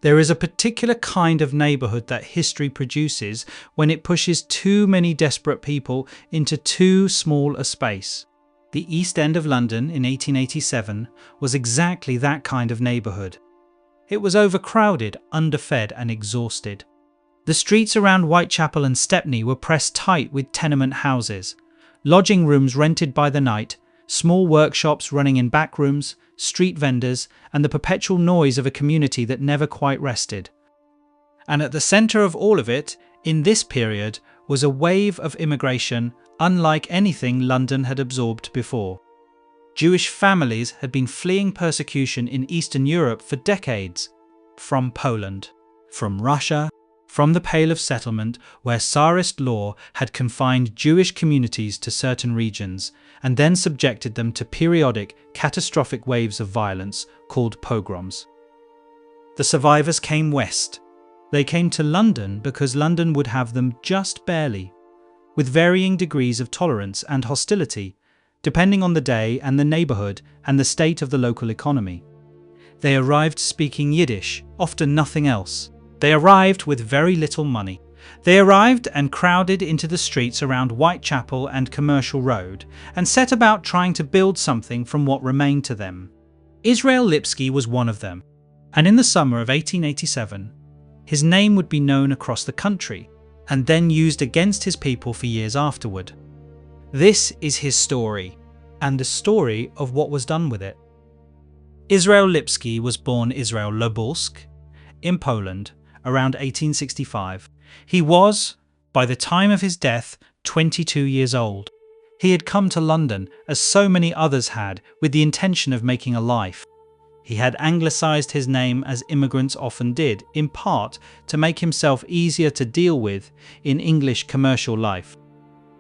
There is a particular kind of neighbourhood that history produces when it pushes too many desperate people into too small a space. The East End of London in 1887 was exactly that kind of neighbourhood. It was overcrowded, underfed and exhausted. The streets around Whitechapel and Stepney were pressed tight with tenement houses, lodging rooms rented by the night, small workshops running in back rooms, street vendors, and the perpetual noise of a community that never quite rested. And at the centre of all of it, in this period, was a wave of immigration unlike anything London had absorbed before. Jewish families had been fleeing persecution in Eastern Europe for decades, from Poland, from Russia, from the Pale of Settlement, where Tsarist law had confined Jewish communities to certain regions and then subjected them to periodic, catastrophic waves of violence called pogroms. The survivors came west. They came to London because London would have them just barely, with varying degrees of tolerance and hostility, depending on the day and the neighbourhood and the state of the local economy. They arrived speaking Yiddish, often nothing else. They arrived with very little money. They arrived and crowded into the streets around Whitechapel and Commercial Road and set about trying to build something from what remained to them. Israel Lipsky was one of them, and in the summer of 1887, his name would be known across the country and then used against his people for years afterward. This is his story, and the story of what was done with it. Israel Lipsky was born Israel Lobulsk in Poland around 1865. He was, by the time of his death, 22 years old. He had come to London, as so many others had, with the intention of making a life. He had anglicised his name as immigrants often did, in part to make himself easier to deal with in English commercial life.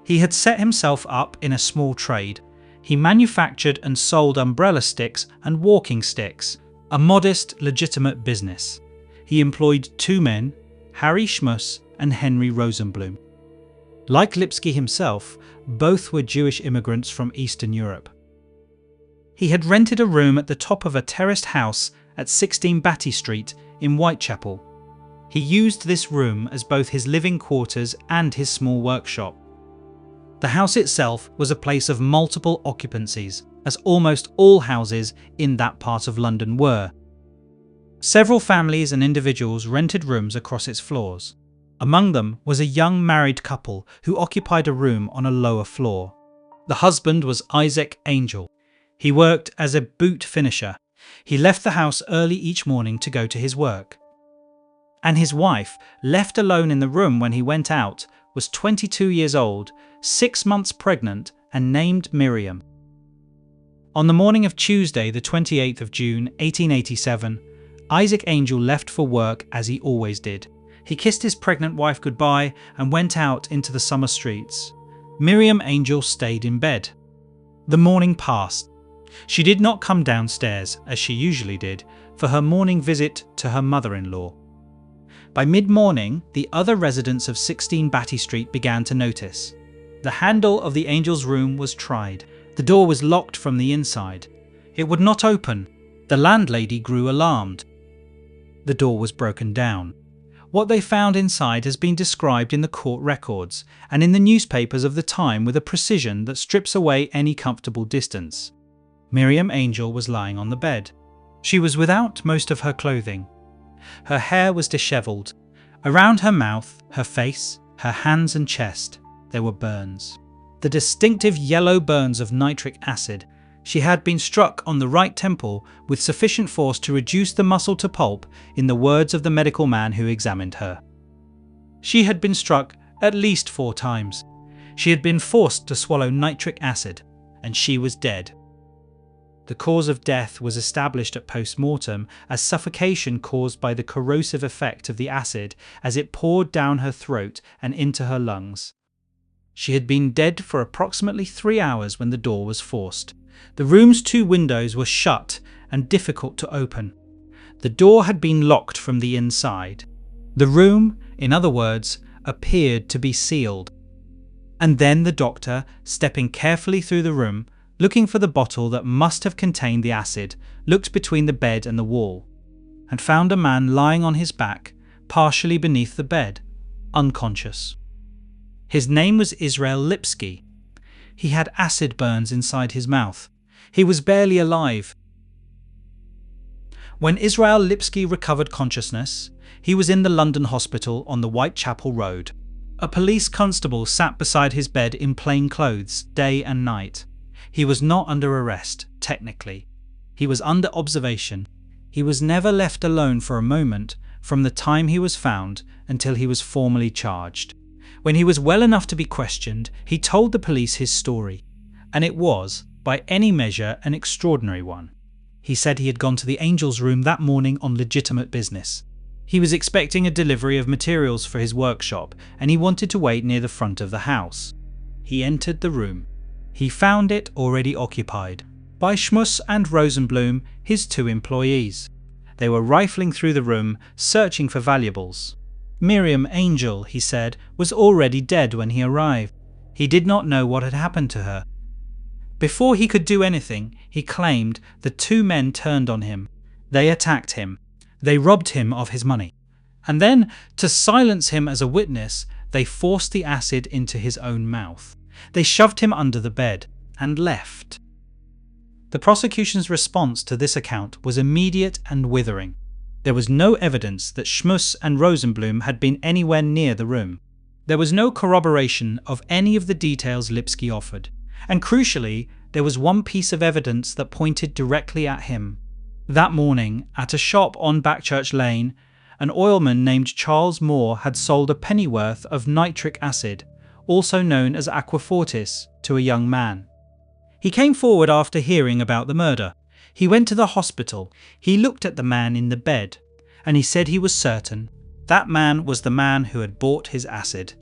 He had set himself up in a small trade. He manufactured and sold umbrella sticks and walking sticks, a modest, legitimate business. He employed two men, Harry Schmuss and Henry Rosenblum. Like Lipsky himself, both were Jewish immigrants from Eastern Europe. He had rented a room at the top of a terraced house at 16 Batty Street in Whitechapel. He used this room as both his living quarters and his small workshop. The house itself was a place of multiple occupancies, as almost all houses in that part of London were. Several families and individuals rented rooms across its floors. Among them was a young married couple who occupied a room on a lower floor. The husband was Isaac Angel. He worked as a boot finisher. He left the house early each morning to go to his work. And his wife, left alone in the room when he went out, was 22 years old, 6 months pregnant, and named Miriam. On the morning of Tuesday, the 28th of June, 1887, Isaac Angel left for work as he always did. He kissed his pregnant wife goodbye and went out into the summer streets. Miriam Angel stayed in bed. The morning passed. She did not come downstairs, as she usually did, for her morning visit to her mother-in-law. By mid-morning, the other residents of 16 Batty Street began to notice. The handle of the Angel's room was tried. The door was locked from the inside. It would not open. The landlady grew alarmed. The door was broken down. What they found inside has been described in the court records and in the newspapers of the time with a precision that strips away any comfortable distance. Miriam Angel was lying on the bed. She was without most of her clothing. Her hair was dishevelled. Around her mouth, her face, her hands and chest, there were burns. The distinctive yellow burns of nitric acid. She had been struck on the right temple with sufficient force to reduce the muscle to pulp, in the words of the medical man who examined her. She had been struck at least 4 times. She had been forced to swallow nitric acid, and she was dead. The cause of death was established at post-mortem as suffocation caused by the corrosive effect of the acid as it poured down her throat and into her lungs. She had been dead for approximately 3 hours when the door was forced. The room's 2 windows were shut and difficult to open. The door had been locked from the inside. The room, in other words, appeared to be sealed. And then the doctor, stepping carefully through the room, looking for the bottle that must have contained the acid, looked between the bed and the wall. and found a man lying on his back, partially beneath the bed, unconscious. His name was Israel Lipski. He had acid burns inside his mouth. He was barely alive. When Israel Lipski recovered consciousness, he was in the London hospital on the Whitechapel Road. A police constable sat beside his bed in plain clothes, day and night. He was not under arrest, technically. He was under observation. He was never left alone for a moment from the time he was found until he was formally charged. When he was well enough to be questioned, he told the police his story, and it was, by any measure, an extraordinary one. He said he had gone to the Angel's room that morning on legitimate business. He was expecting a delivery of materials for his workshop, and he wanted to wait near the front of the house. He entered the room. He found it already occupied by Schmuss and Rosenblum, his 2 employees. They were rifling through the room, searching for valuables. Miriam Angel, he said, was already dead when he arrived. He did not know what had happened to her. Before he could do anything, he claimed the 2 men turned on him. They attacked him. They robbed him of his money. And then, to silence him as a witness, they forced the acid into his own mouth. They shoved him under the bed and left. The prosecution's response to this account was immediate and withering. There was no evidence that Schmuss and Rosenblum had been anywhere near the room. There was no corroboration of any of the details Lipski offered. And crucially, there was one piece of evidence that pointed directly at him. That morning, at a shop on Backchurch Lane, an oilman named Charles Moore had sold a pennyworth of nitric acid, also known as aquafortis, to a young man. He came forward after hearing about the murder. He went to the hospital. He looked at the man in the bed, and he said he was certain that man was the man who had bought his acid.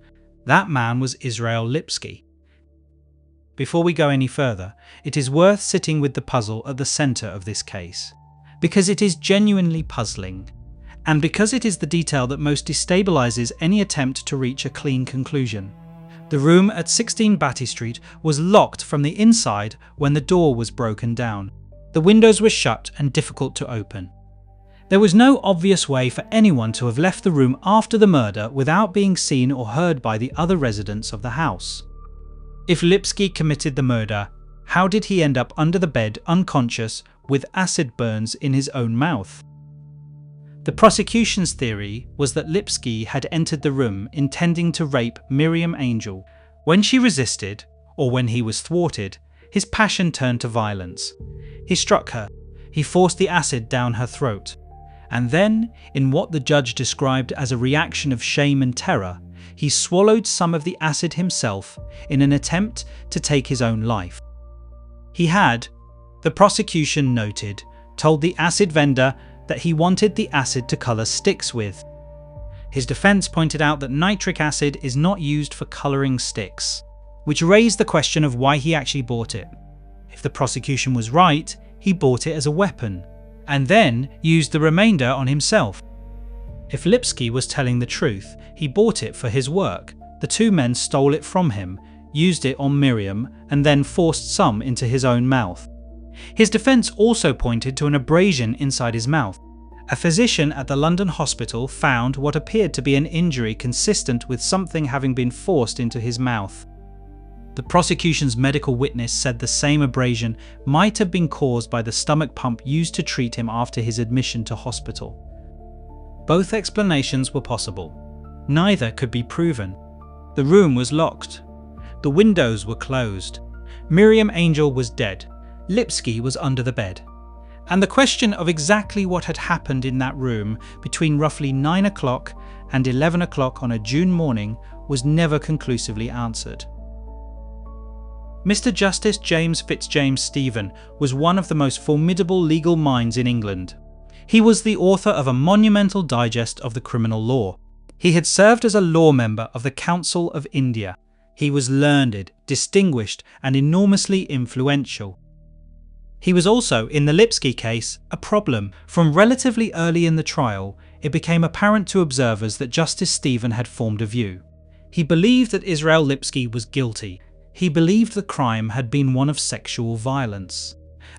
That man was Israel Lipski. Before we go any further, it is worth sitting with the puzzle at the centre of this case, because it is genuinely puzzling, and because it is the detail that most destabilises any attempt to reach a clean conclusion. The room at 16 Batty Street was locked from the inside when the door was broken down. The windows were shut and difficult to open. There was no obvious way for anyone to have left the room after the murder without being seen or heard by the other residents of the house. If Lipski committed the murder, how did he end up under the bed unconscious with acid burns in his own mouth? The prosecution's theory was that Lipski had entered the room intending to rape Miriam Angel. When she resisted, or when he was thwarted, his passion turned to violence. He struck her. He forced the acid down her throat. And then, in what the judge described as a reaction of shame and terror, he swallowed some of the acid himself in an attempt to take his own life. He had, the prosecution noted, told the acid vendor that he wanted the acid to colour sticks with. His defence pointed out that nitric acid is not used for colouring sticks, which raised the question of why he actually bought it. If the prosecution was right, he bought it as a weapon, and then used the remainder on himself. If Lipski was telling the truth, he bought it for his work. The 2 men stole it from him, used it on Miriam, and then forced some into his own mouth. His defence also pointed to an abrasion inside his mouth. A physician at the London hospital found what appeared to be an injury consistent with something having been forced into his mouth. The prosecution's medical witness said the same abrasion might have been caused by the stomach pump used to treat him after his admission to hospital. Both explanations were possible. Neither could be proven. The room was locked. The windows were closed. Miriam Angel was dead. Lipski was under the bed. And the question of exactly what had happened in that room between roughly 9 o'clock and 11 o'clock on a June morning was never conclusively answered. Mr. Justice James Fitzjames Stephen was one of the most formidable legal minds in England. He was the author of a monumental digest of the criminal law. He had served as a law member of the Council of India. He was learned, distinguished, and enormously influential. He was also, in the Lipski case, a problem. From relatively early in the trial, it became apparent to observers that Justice Stephen had formed a view. He believed that Israel Lipski was guilty. He believed the crime had been one of sexual violence.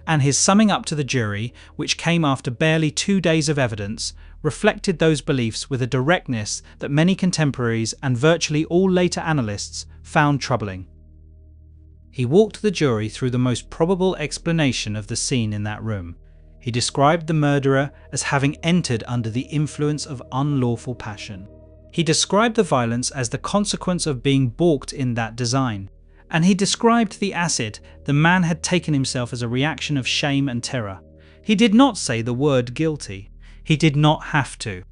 and his summing up to the jury, which came after barely 2 days of evidence, reflected those beliefs with a directness that many contemporaries and virtually all later analysts found troubling. He walked the jury through the most probable explanation of the scene in that room. He described the murderer as having entered under the influence of unlawful passion. He described the violence as the consequence of being balked in that design. And he described the acid the man had taken himself as a reaction of shame and terror. He did not say the word guilty. He did not have to.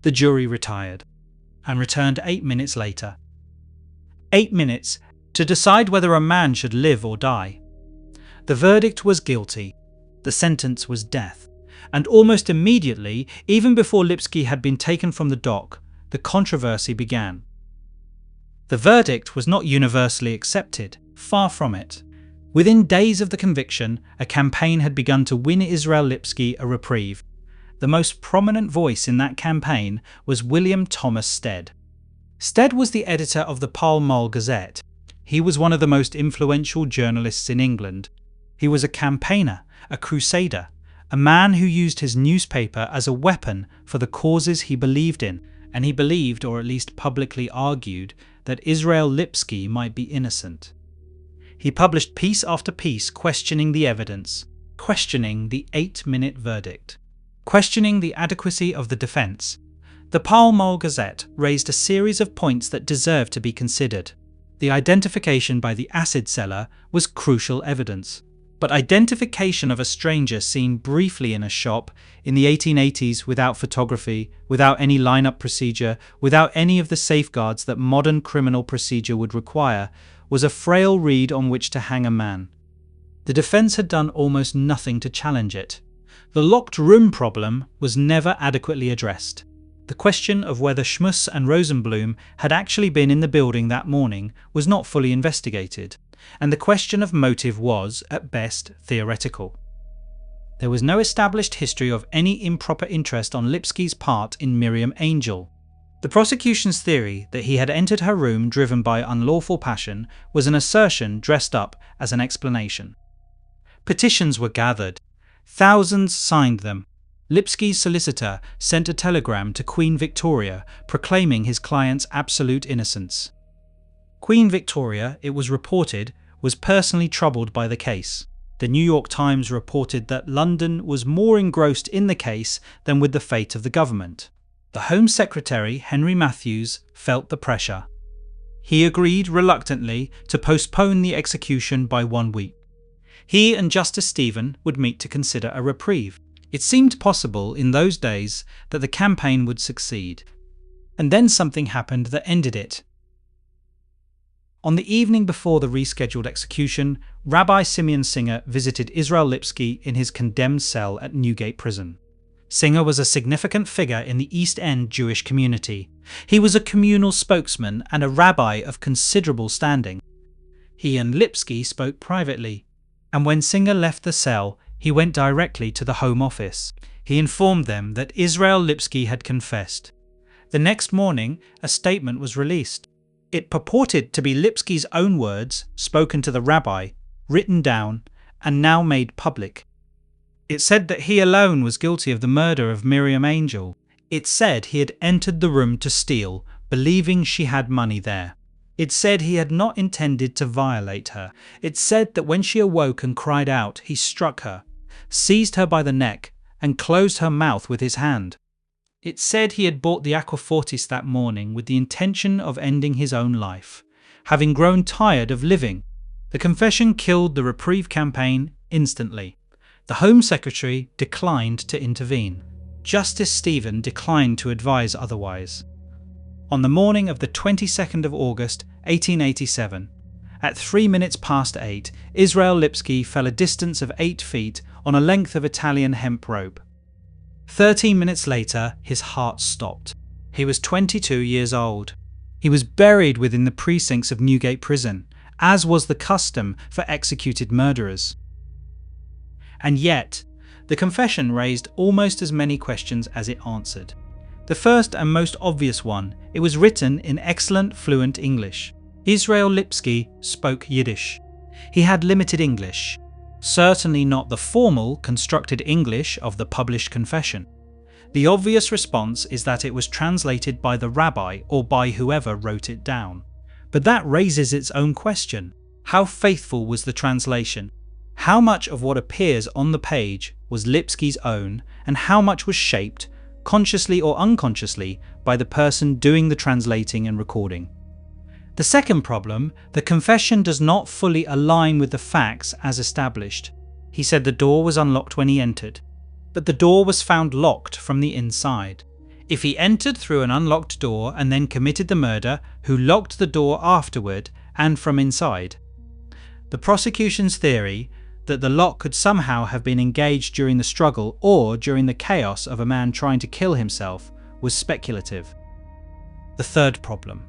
The jury retired and returned 8 minutes later. 8 minutes to decide whether a man should live or die. The verdict was guilty. The sentence was death. And almost immediately, even before Lipski had been taken from the dock, the controversy began. The verdict was not universally accepted, far from it. Within days of the conviction, a campaign had begun to win Israel Lipski a reprieve. The most prominent voice in that campaign was William Thomas Stead. Stead was the editor of the Pall Mall Gazette. He was one of the most influential journalists in England. He was a campaigner, a crusader, a man who used his newspaper as a weapon for the causes he believed in, and he believed, or at least publicly argued, that Israel Lipski might be innocent. He published piece after piece questioning the evidence, questioning the 8-minute verdict, questioning the adequacy of the defence. The Pall Mall Gazette raised a series of points that deserved to be considered. The identification by the acid seller was crucial evidence. But identification of a stranger seen briefly in a shop in the 1880s without photography, without any lineup procedure, without any of the safeguards that modern criminal procedure would require, was a frail reed on which to hang a man. The defence had done almost nothing to challenge it. The locked room problem was never adequately addressed. The question of whether Schmuss and Rosenblum had actually been in the building that morning was not fully investigated. And the question of motive was, at best, theoretical. There was no established history of any improper interest on Lipski's part in Miriam Angel. The prosecution's theory that he had entered her room driven by unlawful passion was an assertion dressed up as an explanation. Petitions were gathered. Thousands signed them. Lipski's solicitor sent a telegram to Queen Victoria proclaiming his client's absolute innocence. Queen Victoria, it was reported, was personally troubled by the case. The New York Times reported that London was more engrossed in the case than with the fate of the government. The Home Secretary, Henry Matthews, felt the pressure. He agreed reluctantly to postpone the execution by 1 week. He and Justice Stephen would meet to consider a reprieve. It seemed possible in those days that the campaign would succeed. And then something happened that ended it. On the evening before the rescheduled execution, Rabbi Simeon Singer visited Israel Lipski in his condemned cell at Newgate Prison. Singer was a significant figure in the East End Jewish community. He was a communal spokesman and a rabbi of considerable standing. He and Lipski spoke privately, and when Singer left the cell, he went directly to the Home Office. He informed them that Israel Lipski had confessed. The next morning, a statement was released. It purported to be Lipski's own words, spoken to the rabbi, written down, and now made public. It said that he alone was guilty of the murder of Miriam Angel. It said he had entered the room to steal, believing she had money there. It said he had not intended to violate her. It said that when she awoke and cried out, he struck her, seized her by the neck, and closed her mouth with his hand. It said he had bought the Aquafortis that morning with the intention of ending his own life, having grown tired of living. The confession killed the reprieve campaign instantly. The Home Secretary declined to intervene. Justice Stephen declined to advise otherwise. On the morning of the 22nd of August, 1887, at 8:03, Israel Lipski fell a distance of 8 feet on a length of Italian hemp rope. 13 minutes later, his heart stopped. He was 22 years old. He was buried within the precincts of Newgate Prison, as was the custom for executed murderers. And yet, the confession raised almost as many questions as it answered. The first and most obvious one, it was written in excellent fluent English. Israel Lipski spoke Yiddish. He had limited English. certainly not the formal, constructed English of the published confession. The obvious response is that it was translated by the rabbi or by whoever wrote it down. But that raises its own question. How faithful was the translation? How much of what appears on the page was Lipski's own, and how much was shaped, consciously or unconsciously, by the person doing the translating and recording? The second problem, the confession does not fully align with the facts as established. He said the door was unlocked when he entered, but the door was found locked from the inside. If he entered through an unlocked door and then committed the murder, who locked the door afterward and from inside? The prosecution's theory that the lock could somehow have been engaged during the struggle or during the chaos of a man trying to kill himself was speculative. The third problem.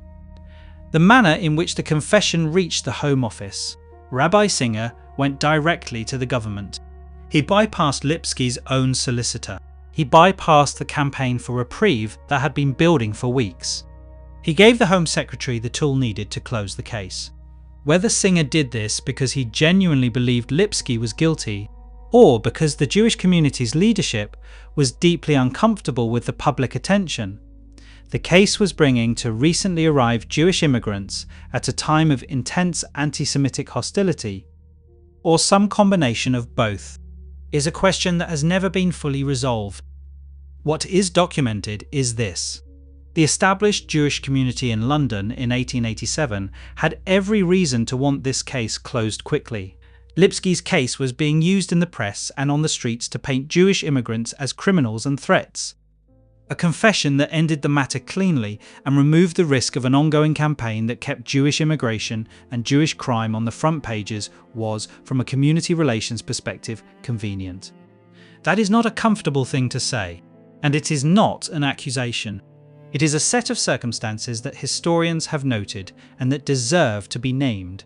The manner in which the confession reached the Home Office. Rabbi Singer went directly to the government. He bypassed Lipski's own solicitor. He bypassed the campaign for reprieve that had been building for weeks. He gave the Home Secretary the tool needed to close the case. Whether Singer did this because he genuinely believed Lipski was guilty, or because the Jewish community's leadership was deeply uncomfortable with the public attention, the case was bringing to recently arrived Jewish immigrants at a time of intense anti-Semitic hostility, or some combination of both, is a question that has never been fully resolved. What is documented is this. The established Jewish community in London in 1887 had every reason to want this case closed quickly. Lipski's case was being used in the press and on the streets to paint Jewish immigrants as criminals and threats. A confession that ended the matter cleanly and removed the risk of an ongoing campaign that kept Jewish immigration and Jewish crime on the front pages was, from a community relations perspective, convenient. That is not a comfortable thing to say, and it is not an accusation. It is a set of circumstances that historians have noted and that deserve to be named.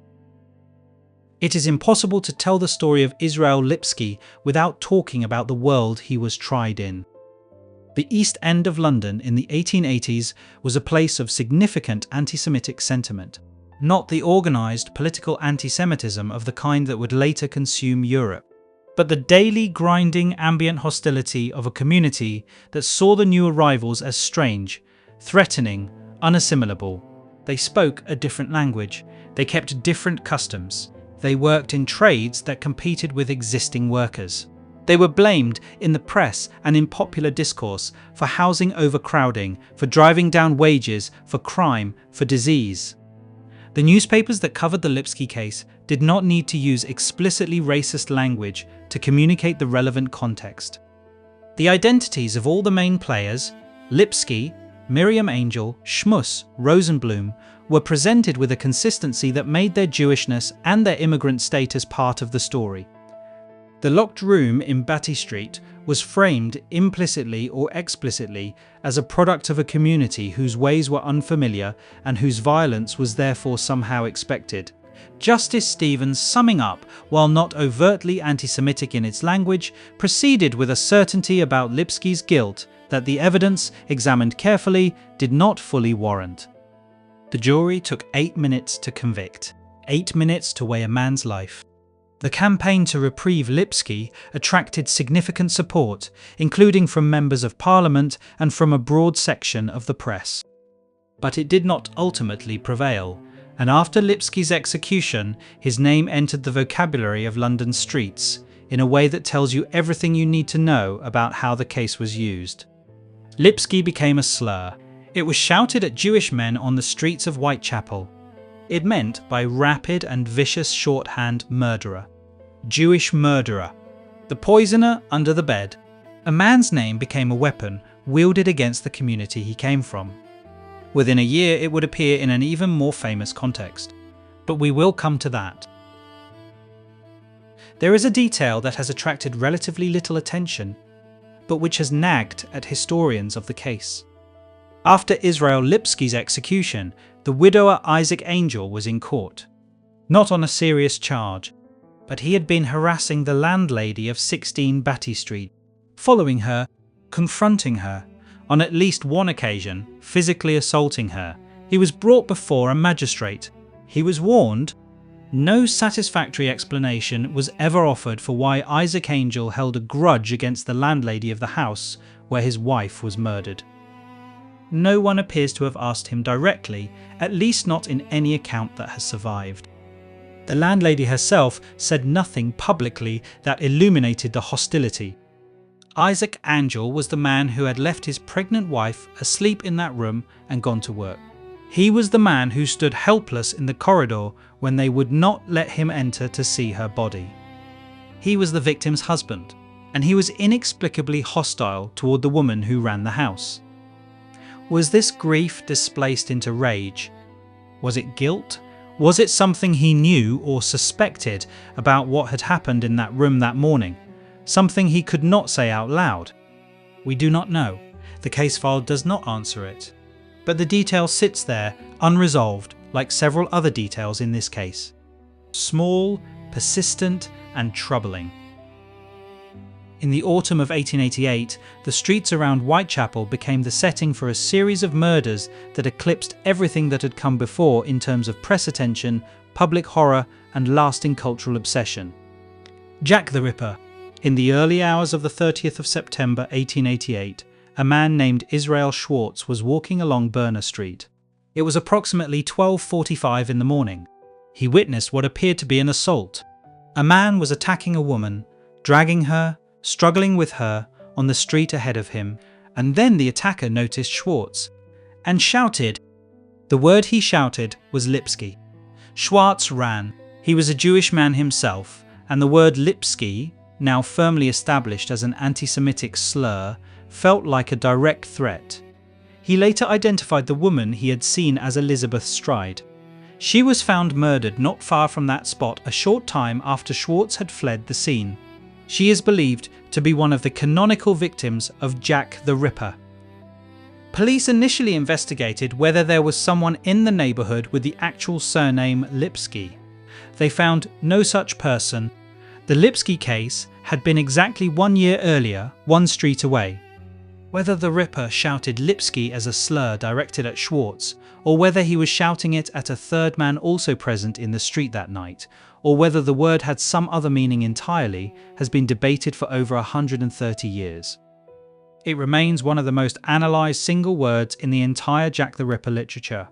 It is impossible to tell the story of Israel Lipski without talking about the world he was tried in. The East End of London in the 1880s was a place of significant anti-Semitic sentiment, not the organised political anti-Semitism of the kind that would later consume Europe, but the daily grinding ambient hostility of a community that saw the new arrivals as strange, threatening, unassimilable. They spoke a different language, they kept different customs, they worked in trades that competed with existing workers. They were blamed in the press and in popular discourse for housing overcrowding, for driving down wages, for crime, for disease. The newspapers that covered the Lipski case did not need to use explicitly racist language to communicate the relevant context. The identities of all the main players, Lipski, Miriam Angel, Schmuss, Rosenblum, were presented with a consistency that made their Jewishness and their immigrant status part of the story. The locked room in Batty Street was framed implicitly or explicitly as a product of a community whose ways were unfamiliar and whose violence was therefore somehow expected. Justice Stevens, summing up, while not overtly anti-Semitic in its language, proceeded with a certainty about Lipski's guilt that the evidence, examined carefully, did not fully warrant. The jury took 8 minutes to convict, 8 minutes to weigh a man's life. The campaign to reprieve Lipski attracted significant support, including from members of parliament and from a broad section of the press. But it did not ultimately prevail, and after Lipski's execution, his name entered the vocabulary of London streets in a way that tells you everything you need to know about how the case was used. Lipski became a slur. It was shouted at Jewish men on the streets of Whitechapel. It meant, by rapid and vicious shorthand, murderer. Jewish murderer. The poisoner under the bed. A man's name became a weapon wielded against the community he came from. Within a year it would appear in an even more famous context. But we will come to that. There is a detail that has attracted relatively little attention, but which has nagged at historians of the case. After Israel Lipski's execution, the widower Isaac Angel was in court. Not on a serious charge, but he had been harassing the landlady of 16 Batty Street, following her, confronting her, on at least one occasion, physically assaulting her. He was brought before a magistrate. He was warned No satisfactory explanation was ever offered for why Isaac Angel held a grudge against the landlady of the house where his wife was murdered. No one appears to have asked him directly, at least not in any account that has survived. The landlady herself said nothing publicly that illuminated the hostility. Isaac Angel was the man who had left his pregnant wife asleep in that room and gone to work. He was the man who stood helpless in the corridor when they would not let him enter to see her body. He was the victim's husband, and he was inexplicably hostile toward the woman who ran the house. Was this grief displaced into rage? Was it guilt? Was it something he knew or suspected about what had happened in that room that morning? Something he could not say out loud? We do not know. The case file does not answer it. But the detail sits there, unresolved, like several other details in this case. Small, persistent, and troubling. In the autumn of 1888, the streets around Whitechapel became the setting for a series of murders that eclipsed everything that had come before in terms of press attention, public horror, and lasting cultural obsession. Jack the Ripper. In the early hours of the 30th of September 1888, a man named Israel Schwartz was walking along Berner Street. It was approximately 12:45 in the morning. He witnessed what appeared to be an assault. A man was attacking a woman, dragging her, struggling with her, on the street ahead of him, and then the attacker noticed Schwartz and shouted. The word he shouted was Lipski. Schwartz ran. He was a Jewish man himself, and the word Lipski, now firmly established as an anti-Semitic slur, felt like a direct threat. He later identified the woman he had seen as Elizabeth Stride. She was found murdered not far from that spot a short time after Schwartz had fled the scene. She is believed to be one of the canonical victims of Jack the Ripper. Police initially investigated whether there was someone in the neighbourhood with the actual surname Lipski. They found no such person. The Lipski case had been exactly 1 year earlier, one street away. Whether the Ripper shouted Lipski as a slur directed at Schwartz, or whether he was shouting it at a third man also present in the street that night, or whether the word had some other meaning entirely, has been debated for over 130 years. It remains one of the most analysed single words in the entire Jack the Ripper literature.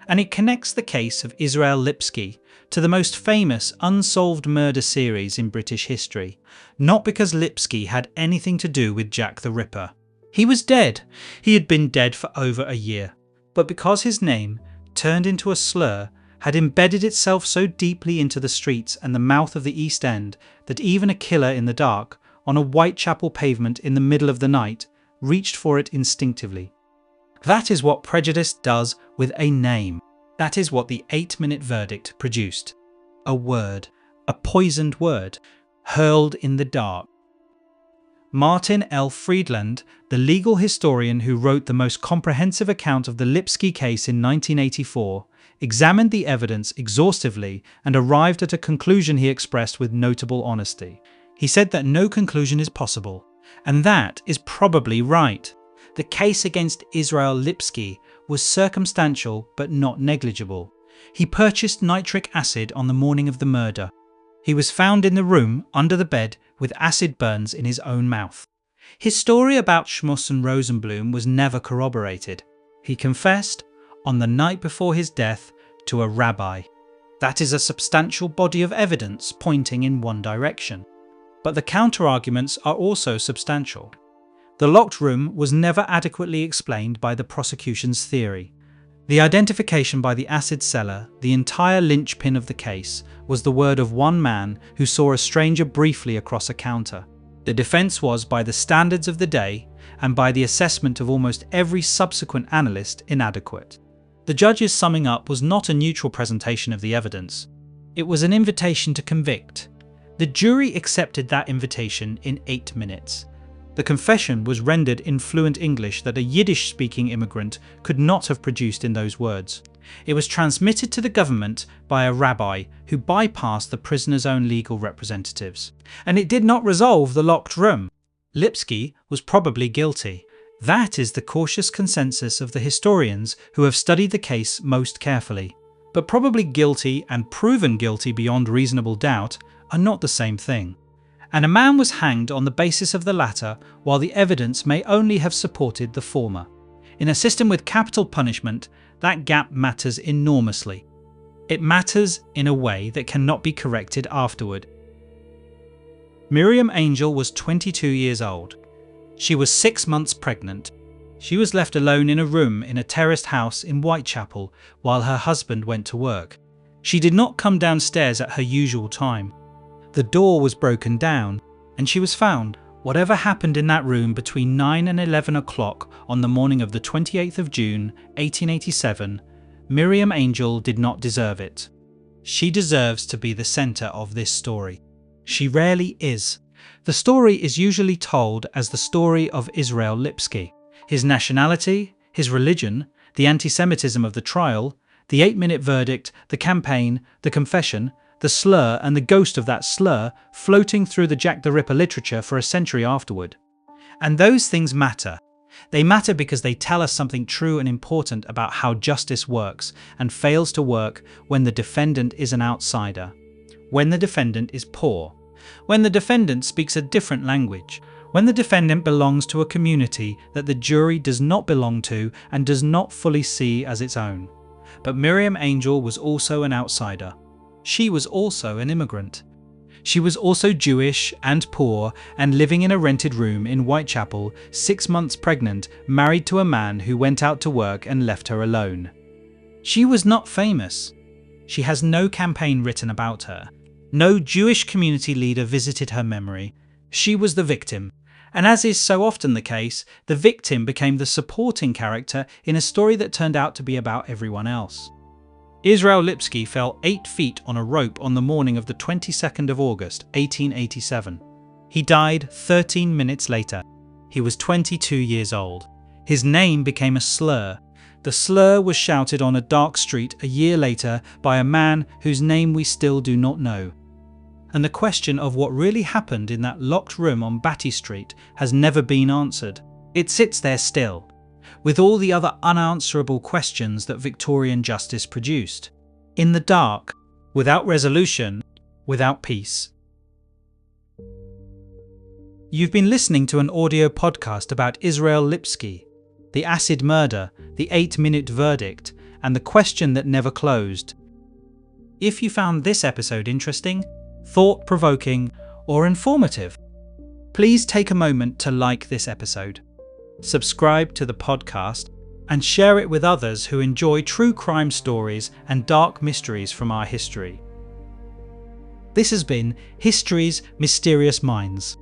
And it connects the case of Israel Lipski to the most famous unsolved murder series in British history, not because Lipski had anything to do with Jack the Ripper. He was dead. He had been dead for over a year. But because his name, turned into a slur, had embedded itself so deeply into the streets and the mouth of the East End that even a killer in the dark, on a Whitechapel pavement in the middle of the night, reached for it instinctively. That is what prejudice does with a name. That is what the 8-minute verdict produced. A word, a poisoned word, hurled in the dark. Martin L. Friedland, the legal historian who wrote the most comprehensive account of the Lipski case in 1984, examined the evidence exhaustively and arrived at a conclusion he expressed with notable honesty. He said that no conclusion is possible, and that is probably right. The case against Israel Lipski was circumstantial but not negligible. He purchased nitric acid on the morning of the murder. He was found in the room, under the bed, with acid burns in his own mouth. His story about Schmuss and Rosenblum was never corroborated. He confessed, on the night before his death, to a rabbi. That is a substantial body of evidence pointing in one direction. But the counter-arguments are also substantial. The locked room was never adequately explained by the prosecution's theory. The identification by the acid seller, the entire linchpin of the case, was the word of one man who saw a stranger briefly across a counter. The defence was, by the standards of the day, and by the assessment of almost every subsequent analyst, inadequate. The judge's summing up was not a neutral presentation of the evidence. It was an invitation to convict. The jury accepted that invitation in 8 minutes. The confession was rendered in fluent English that a Yiddish-speaking immigrant could not have produced in those words. It was transmitted to the government by a rabbi who bypassed the prisoner's own legal representatives. And it did not resolve the locked room. Lipski was probably guilty. That is the cautious consensus of the historians who have studied the case most carefully. But probably guilty and proven guilty beyond reasonable doubt are not the same thing. And a man was hanged on the basis of the latter, while the evidence may only have supported the former. In a system with capital punishment, that gap matters enormously. It matters in a way that cannot be corrected afterward. Miriam Angel was 22 years old. She was 6 months pregnant. She was left alone in a room in a terraced house in Whitechapel while her husband went to work. She did not come downstairs at her usual time. The door was broken down, and she was found. Whatever happened in that room between 9 and 11 o'clock on the morning of the 28th of June, 1887, Miriam Angel did not deserve it. She deserves to be the centre of this story. She rarely is. The story is usually told as the story of Israel Lipski. His nationality, his religion, the anti-Semitism of the trial, the 8-minute verdict, the campaign, the confession, the slur and the ghost of that slur floating through the Jack the Ripper literature for a century afterward. And those things matter. They matter because they tell us something true and important about how justice works and fails to work when the defendant is an outsider, when the defendant is poor, when the defendant speaks a different language, when the defendant belongs to a community that the jury does not belong to and does not fully see as its own. But Miriam Angel was also an outsider. She was also an immigrant. She was also Jewish and poor and living in a rented room in Whitechapel, 6 months pregnant, married to a man who went out to work and left her alone. She was not famous. She has no campaign written about her. No Jewish community leader visited her memory. She was the victim. And as is so often the case, the victim became the supporting character in a story that turned out to be about everyone else. Israel Lipski fell 8 feet on a rope on the morning of the 22nd of August, 1887. He died 13 minutes later. He was 22 years old. His name became a slur. The slur was shouted on a dark street a year later by a man whose name we still do not know. And the question of what really happened in that locked room on Batty Street has never been answered. It sits there still, with all the other unanswerable questions that Victorian justice produced. In the dark, without resolution, without peace. You've been listening to an audio podcast about Israel Lipski, the acid murder, the 8-minute verdict, and the question that never closed. If you found this episode interesting, thought-provoking, or informative, please take a moment to like this episode, subscribe to the podcast, and share it with others who enjoy true crime stories and dark mysteries from our history. This has been History's Mysterious Minds.